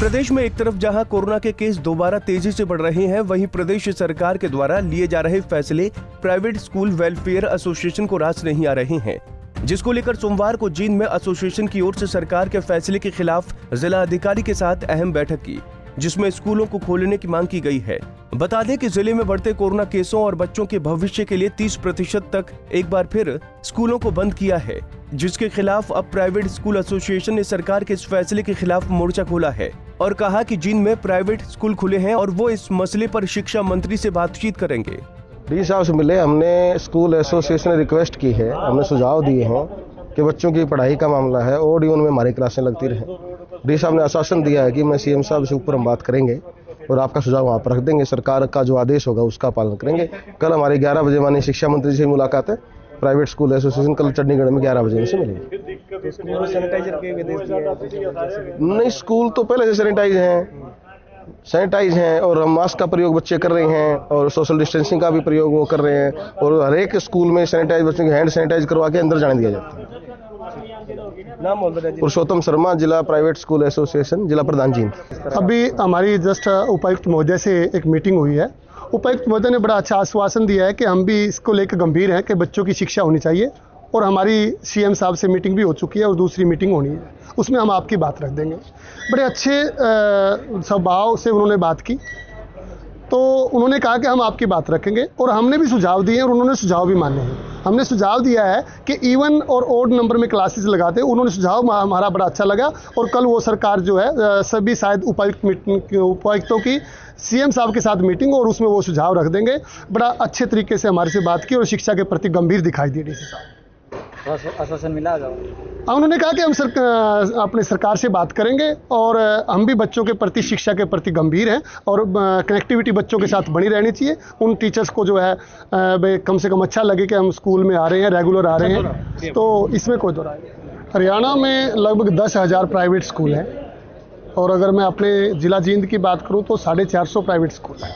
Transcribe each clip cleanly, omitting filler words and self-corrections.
प्रदेश में एक तरफ जहां कोरोना के केस दोबारा तेजी से बढ़ रहे हैं, वहीं प्रदेश सरकार के द्वारा लिए जा रहे फैसले प्राइवेट स्कूल वेलफेयर एसोसिएशन को रास नहीं आ रहे हैं, जिसको लेकर सोमवार को जींद में एसोसिएशन की ओर से सरकार के फैसले के खिलाफ जिला अधिकारी के साथ अहम बैठक की, जिसमें स्कूलों को खोलने की मांग की गई है। बता दें कि जिले में बढ़ते कोरोना केसों और बच्चों के भविष्य के लिए 30% तक एक बार फिर स्कूलों को बंद किया है, जिसके खिलाफ अब प्राइवेट स्कूल एसोसिएशन ने सरकार के इस फैसले के खिलाफ मोर्चा खोला है और कहा कि जींद में प्राइवेट स्कूल खुले हैं और वो इस मसले पर शिक्षा मंत्री से बातचीत करेंगे। डी साहब से मिले, हमने स्कूल एसोसिएशन ने रिक्वेस्ट की है, हमने सुझाव दिए हैं कि बच्चों की पढ़ाई का मामला है और उनमें हमारी क्लासें लगती रहे। डी साहब ने आश्वासन दिया है कि मैं सीएम साहब से ऊपर हम बात करेंगे और आपका सुझाव वहाँ पर रख देंगे, सरकार का जो आदेश होगा उसका पालन करेंगे। कल हमारी 11 बजे माननीय शिक्षा मंत्री से मुलाकात है। प्राइवेट स्कूल एसोसिएशन कल चंडीगढ़ में 11 बजे से मिलेंगे। नहीं, स्कूल तो पहले से सैनिटाइज हैं और हम मास्क का प्रयोग बच्चे कर रहे हैं और सोशल डिस्टेंसिंग का भी प्रयोग वो कर रहे हैं और हर एक स्कूल में सैनिटाइज बच्चों की हैंड सैनिटाइज करवा के अंदर जाने दिया जाता है। पुरुषोत्तम शर्मा, जिला प्राइवेट स्कूल एसोसिएशन, जिला प्रधान जींद। अभी हमारी जस्ट उपायुक्त महोदय से एक मीटिंग हुई है। उपायुक्त महोदय ने बड़ा अच्छा आश्वासन दिया है कि हम भी इसको लेकर गंभीर हैं कि बच्चों की शिक्षा होनी चाहिए और हमारी सीएम साहब से मीटिंग भी हो चुकी है और दूसरी मीटिंग होनी है, उसमें हम आपकी बात रख देंगे। बड़े अच्छे स्वभाव से उन्होंने बात की, तो उन्होंने कहा कि हम आपकी बात रखेंगे और हमने भी सुझाव दिए और उन्होंने सुझाव भी माने हैं। हमने सुझाव दिया है कि इवन और ओड नंबर में क्लासेस लगाते हैं, उन्होंने सुझाव हमारा बड़ा अच्छा लगा और कल वो सरकार जो है सभी शायद उपायुक्तों की सीएम साहब के साथ मीटिंग और उसमें वो सुझाव रख देंगे। बड़ा अच्छे तरीके से हमारे से बात की और शिक्षा के प्रति गंभीर दिखाई दी डीसी साहब। आश्वासन मिला? उन्होंने कहा कि हम अपने सरकार से बात करेंगे और हम भी बच्चों के प्रति, शिक्षा के प्रति गंभीर हैं और कनेक्टिविटी बच्चों के साथ बनी रहनी चाहिए। उन टीचर्स को जो है कम से कम अच्छा लगे कि हम स्कूल में आ रहे हैं, रेगुलर आ रहे हैं, तो इसमें कोई दो राय नहीं। हरियाणा में लगभग 10,000 प्राइवेट स्कूल हैं और अगर मैं अपने ज़िला जींद की बात करूँ तो 450 प्राइवेट स्कूल हैं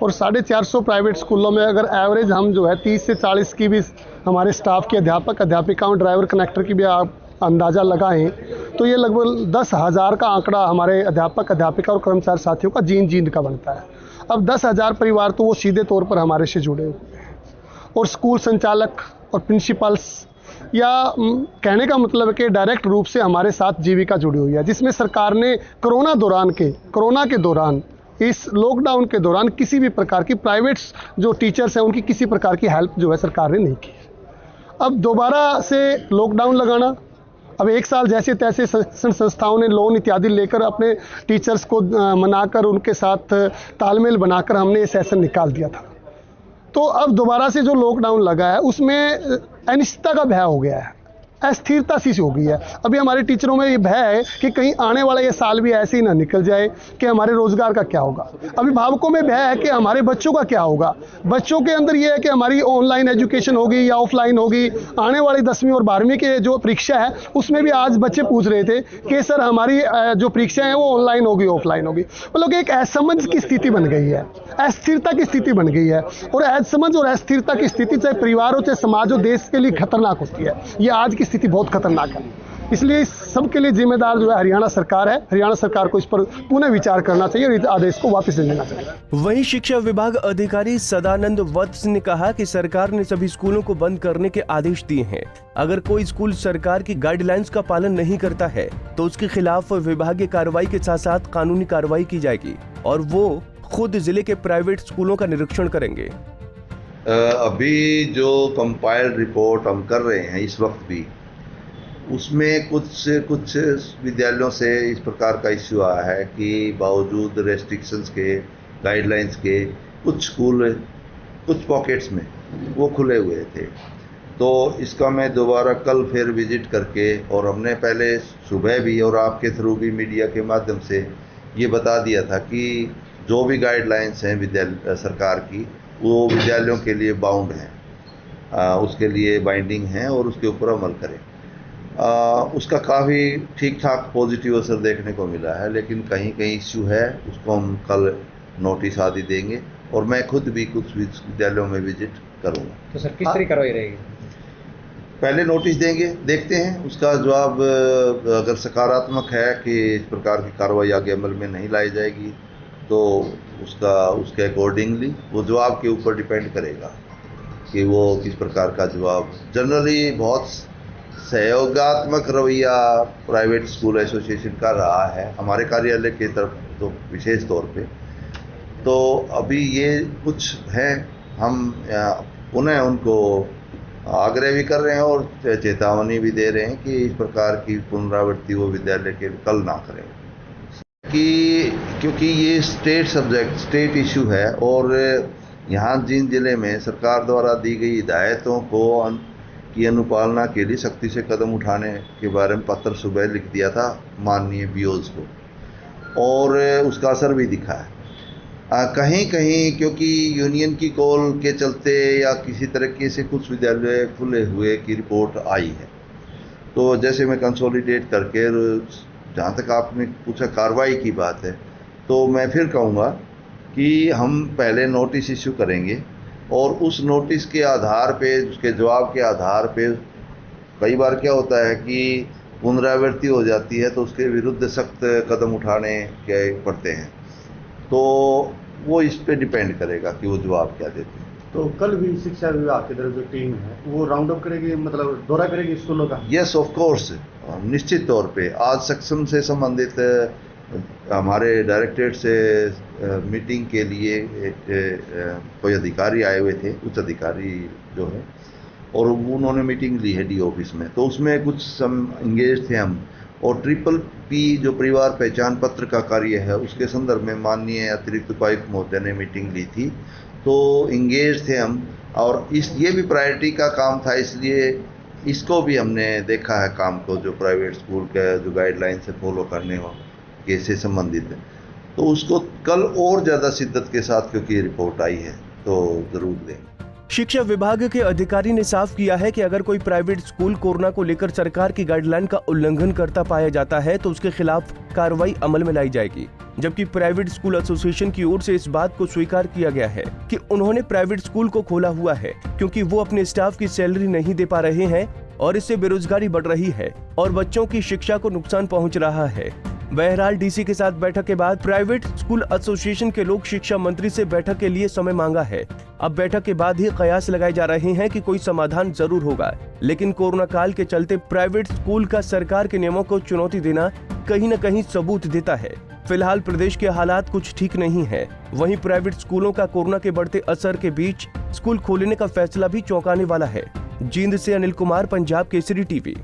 और 450 प्राइवेट स्कूलों में अगर एवरेज हम जो है 30 से 40 की भी हमारे स्टाफ के अध्यापक, अध्यापिकाओं, ड्राइवर, कनेक्टर की भी आप अंदाज़ा लगाएं तो ये लगभग 10,000 का आंकड़ा हमारे अध्यापक, अध्यापिका और कर्मचारी साथियों का जींद का बनता है। अब 10,000 परिवार तो वो सीधे तौर पर हमारे से जुड़े हुए हैं और स्कूल संचालक और प्रिंसिपल्स या कहने का मतलब है कि डायरेक्ट रूप से हमारे साथ जीविका जुड़ी हुई है, जिसमें सरकार ने कोरोना के दौरान इस लॉकडाउन के दौरान किसी भी प्रकार की प्राइवेट जो टीचर्स हैं उनकी किसी प्रकार की हेल्प जो है सरकार ने नहीं की। अब दोबारा से लॉकडाउन लगाना, अब एक साल जैसे तैसे संस्थाओं ने लोन इत्यादि लेकर अपने टीचर्स को मनाकर उनके साथ तालमेल बनाकर हमने ये सेशन निकाल दिया था। तो अब दोबारा से जो लॉकडाउन लगा है उसमें अनिश्चितता का भय हो गया है, अस्थिरता सी हो गई है। अभी हमारे टीचरों में ये भय है कि कहीं आने वाला ये साल भी ऐसे ही ना निकल जाए कि हमारे रोजगार का क्या होगा। अभिभावकों में भय है कि हमारे बच्चों का क्या होगा। बच्चों के अंदर ये है कि हमारी ऑनलाइन एजुकेशन होगी या ऑफलाइन होगी। आने वाली 10वीं और 12वीं के जो परीक्षा है उसमें भी आज बच्चे पूछ रहे थे कि सर हमारी जो परीक्षा है वो ऑनलाइन होगी, ऑफलाइन होगी। मतलब एक असमंज की स्थिति बन गई है, अस्थिरता की स्थिति बन गई है और असमंज और अस्थिरता की स्थिति चाहे परिवार हो, चाहे समाज हो, देश के लिए खतरनाक होती है। ये आज की स्थिति बहुत खतरनाक है, इसलिए इस सबके लिए जिम्मेदार जो है हरियाणा सरकार है। हरियाणा सरकार को इस पर पुनः विचार करना चाहिए और इस आदेश को वापस ले लेना चाहिए। वहीं शिक्षा विभाग अधिकारी सदानंद वत्स ने कहा कि सरकार ने सभी स्कूलों को बंद करने के आदेश दिए हैं। अगर कोई स्कूल सरकार की गाइडलाइंस का पालन नहीं करता है तो उसके खिलाफ विभागीय कार्रवाई के साथ साथ कानूनी कार्रवाई की जाएगी और वो खुद जिले के प्राइवेट स्कूलों का निरीक्षण करेंगे। अभी जो कंपाइल्ड रिपोर्ट हम कर रहे हैं इस वक्त भी, उसमें कुछ विद्यालयों से इस प्रकार का इश्यू आया है कि बावजूद रेस्ट्रिक्शंस के, गाइडलाइंस के, कुछ स्कूल कुछ पॉकेट्स में वो खुले हुए थे। तो इसका मैं दोबारा कल फिर विजिट करके, और हमने पहले सुबह भी और आपके थ्रू भी मीडिया के माध्यम से ये बता दिया था कि जो भी गाइडलाइंस हैं विद्यालय सरकार की वो विद्यालयों के लिए बाउंड हैं, उसके लिए बाइंडिंग हैं और उसके ऊपर अमल करें। उसका काफ़ी ठीक ठाक पॉजिटिव असर देखने को मिला है, लेकिन कहीं कहीं इश्यू है, उसको हम कल नोटिस आदि देंगे और मैं खुद भी कुछ विद्यालयों में विजिट करूँगा। तो सर किस तरह कार्रवाई रहेगी? पहले नोटिस देंगे, देखते हैं उसका जवाब अगर सकारात्मक है कि इस प्रकार की कार्रवाई आगे अमल में नहीं लाई जाएगी तो उसके अकॉर्डिंगली वो जवाब के ऊपर डिपेंड करेगा कि वो किस प्रकार का जवाब। जनरली बहुत सहयोगात्मक रवैया प्राइवेट स्कूल एसोसिएशन का रहा है हमारे कार्यालय की तरफ तो विशेष तौर पे। तो अभी ये कुछ है, हम पुनः उनको आग्रह भी कर रहे हैं और चेतावनी भी दे रहे हैं कि इस प्रकार की पुनरावृत्ति वो विद्यालय के कल ना करें क्योंकि ये स्टेट इशू है और यहाँ जिन जिले में सरकार द्वारा दी गई हिदायतों की अनुपालना के लिए सख्ती से कदम उठाने के बारे में पत्र सुबह लिख दिया था माननीय बीओज को और उसका असर भी दिखा है। कहीं कहीं क्योंकि यूनियन की कॉल के चलते या किसी तरीके से कुछ विद्यालय खुले हुए की रिपोर्ट आई है। तो जैसे मैं कंसोलिडेट करके, जहाँ तक आपने पूछा कार्रवाई की बात है, तो मैं फिर कहूँगा कि हम पहले नोटिस इशू करेंगे और उस नोटिस के आधार पे, उसके जवाब के आधार पे कई बार क्या होता है कि पुनरावृत्ति हो जाती है तो उसके विरुद्ध सख्त कदम उठाने के पड़ते हैं। तो वो इस पे डिपेंड करेगा कि वो जवाब क्या देते हैं। तो कल भी शिक्षा विभाग की तरफ जो टीम है वो राउंड अप करेगी, मतलब दौरा करेगी स्कूलों का? यस, ऑफ कोर्स, निश्चित तौर पे। आज सक्षम से संबंधित हमारे डायरेक्टरेट से मीटिंग के लिए कोई अधिकारी आए हुए थे, उच्च अधिकारी जो है, और उन्होंने मीटिंग ली है डी ऑफिस में। तो उसमें कुछ इंगेज थे हम, और ट्रिपल-P जो परिवार पहचान पत्र का कार्य है उसके संदर्भ में माननीय अतिरिक्त उपायुक्त महोदय ने मीटिंग ली थी, तो इंगेज थे हम। और ये भी प्रायोरिटी का काम था, इसलिए इसको भी हमने देखा है काम को, जो प्राइवेट स्कूल का जो गाइडलाइन से फॉलो करने के से संबंधित है। तो उसको कल और ज़्यादा शिद्दत के साथ, क्योंकि रिपोर्ट आई है, तो ज़रूर देंगे। शिक्षा विभाग के अधिकारी ने साफ किया है कि अगर कोई प्राइवेट स्कूल कोरोना को लेकर सरकार की गाइडलाइन का उल्लंघन करता पाया जाता है तो उसके खिलाफ कार्रवाई अमल में लाई जाएगी। जबकि प्राइवेट स्कूल एसोसिएशन की ओर से इस बात को स्वीकार किया गया है कि उन्होंने प्राइवेट स्कूल को खोला हुआ है क्योंकि वो अपने स्टाफ की सैलरी नहीं दे पा रहे हैं और इससे बेरोजगारी बढ़ रही है और बच्चों की शिक्षा को नुकसान पहुँच रहा है। बहरहाल डीसी के साथ बैठक के बाद प्राइवेट स्कूल एसोसिएशन के लोग शिक्षा मंत्री से बैठक के लिए समय मांगा है। अब बैठक के बाद ही कयास लगाए जा रहे हैं कि कोई समाधान जरूर होगा, लेकिन कोरोना काल के चलते प्राइवेट स्कूल का सरकार के नियमों को चुनौती देना कहीं न कहीं सबूत देता है। फिलहाल प्रदेश के हालात कुछ ठीक नहीं है। वहीं प्राइवेट स्कूलों का कोरोना के बढ़ते असर के बीच स्कूल खोलने का फैसला भी चौंकाने वाला है। जींद से अनिल कुमार, पंजाब केसरी टीवी।